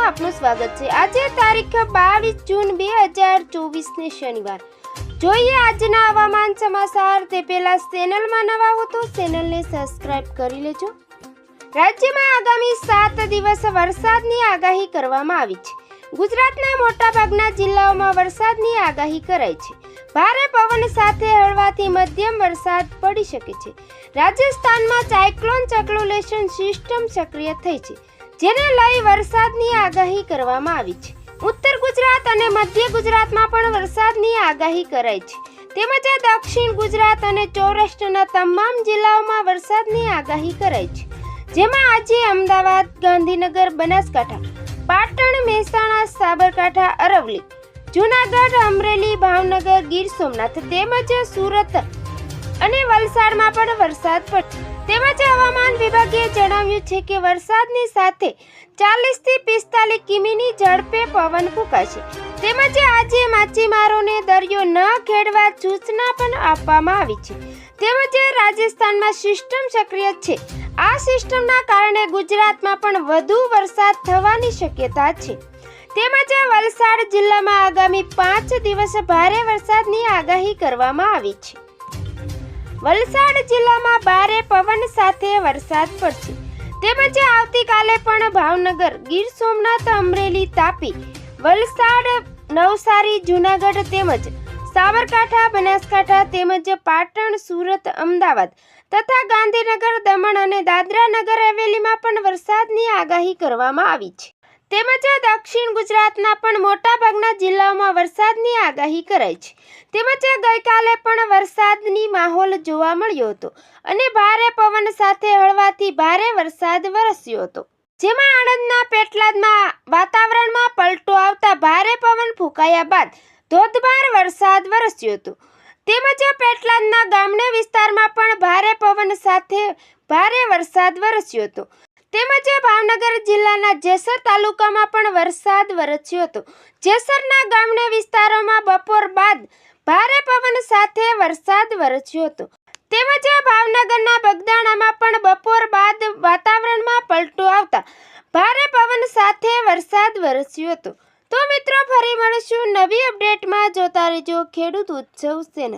માં આપનું સ્વાગત છે। આજે તારીખ 22 જૂન 2024 ને શનિવાર। જોઈએ આજના હવામાન સમાચાર। તે પહેલા ચેનલમાં નવા હો તો ચેનલને સબસ્ક્રાઇબ કરી લેજો। રાજ્યમાં આગામી 7 દિવસ વરસાદની આગાહી કરવામાં આવી છે। ગુજરાતના મોટાભાગના જિલ્લાઓમાં વરસાદની આગાહી કરાઈ છે। ભારે પવન સાથે હળવાથી મધ્યમ વરસાદ પડી શકે છે। રાજસ્થાનમાં સાયક્લોન સર્ક્યુલેશન સિસ્ટમ સક્રિય થઈ છે, જેને લઈ વરસાદની આગાહી કરવામાં આવી છે। ઉત્તર ગુજરાત અને મધ્ય ગુજરાતમાં પણ વરસાદની આગાહી કરાઈ છે, તેમજ દક્ષિણ ગુજરાત અને સૌરાષ્ટ્રના તમામ જિલ્લાઓમાં વરસાદની આગાહી કરાઈ છે, જેમાં આજે અમદાવાદ, ગાંધીનગર, બનાસકાંઠા, પાટણ, મહેસાણા, સાબરકાંઠા, અરવલ્લી, જૂનાગઢ, અમરેલી, ભાવનગર, ગીર સોમનાથ તેમજ સુરત અને વલસાડમાં પણ વરસાદ પડશે। તેમજ હવામાન વિભાગે જણાવ્યું છે કે વરસાદની સાથે 40 થી 45 કિમીની ઝડપે પવન ફૂંકાશે। તેમજ આજે માછીમારોને દરિયો ન ખેડવા સૂચના પણ આપવામાં આવી છે। તેમજ રાજસ્થાનમાં સિસ્ટમ સક્રિય છે। આ સિસ્ટમના કારણે ગુજરાતમાં પણ વધુ વરસાદ થવાની શક્યતા છે। તેમજ વલસાડ જિલ્લામાં આગામી 5 દિવસ ભારે વરસાદની આગાહી કરવામાં આવી છે। વલસાડ જિલ્લામાં ભારે પવન સાથે વરસાદ પડશે। તેમજ આવતીકાલે પણ ભાવનગર, ગીર સોમનાથ, અમરેલી, તાપી, વલસાડ, નવસારી, જૂનાગઢ તેમજ સાબરકાંઠા, બનાસકાંઠા તેમજ પાટણ, સુરત, અમદાવાદ તથા ગાંધીનગર, દમણ અને દાદરા નગર હવેલીમાં પણ વરસાદની આગાહી કરવામાં આવી છે। તેમજ દક્ષિણ ગુજરાતના પણ મોટાભાગના જિલ્લાઓમાં વરસાદની આગાહી કરાઈ છે। તેમજ ગઈકાલે પણ વરસાદની માહોલ જોવા મળ્યો હતો અને ભારે પવન સાથે હળવાથી ભારે વરસાદ વરસ્યો હતો, જેમાં આણંદના પેટલાદમાં વાતાવરણમાં પલટો આવતા ભારે પવન ફૂંકાયા બાદ ધોધમાર વરસાદ વરસ્યો હતો। તેમજ પેટલાદના ગામડે વિસ્તારમાં પણ ભારે પવન સાથે ભારે વરસાદ વરસ્યો હતો। તેમજ ભાવનગર જિલ્લાના જેસર તાલુકામાં પણ વરસાદ વરસ્યો હતો। જેસરના ગામના વિસ્તારોમાં બપોર બાદ ભારે પવન સાથે વરસાદ વરસ્યો હતો। તેમજ ભાવનગરના બગદાણામાં પણ બપોર બાદ વાતાવરણમાં પલટો આવતા ભારે પવન સાથે વરસાદ વરસ્યો હતો। તો મિત્રો, ફરી મળીશું નવી અપડેટમાં। જોતા રહેજો ખેડૂત ઉત્સવ ચેનલ।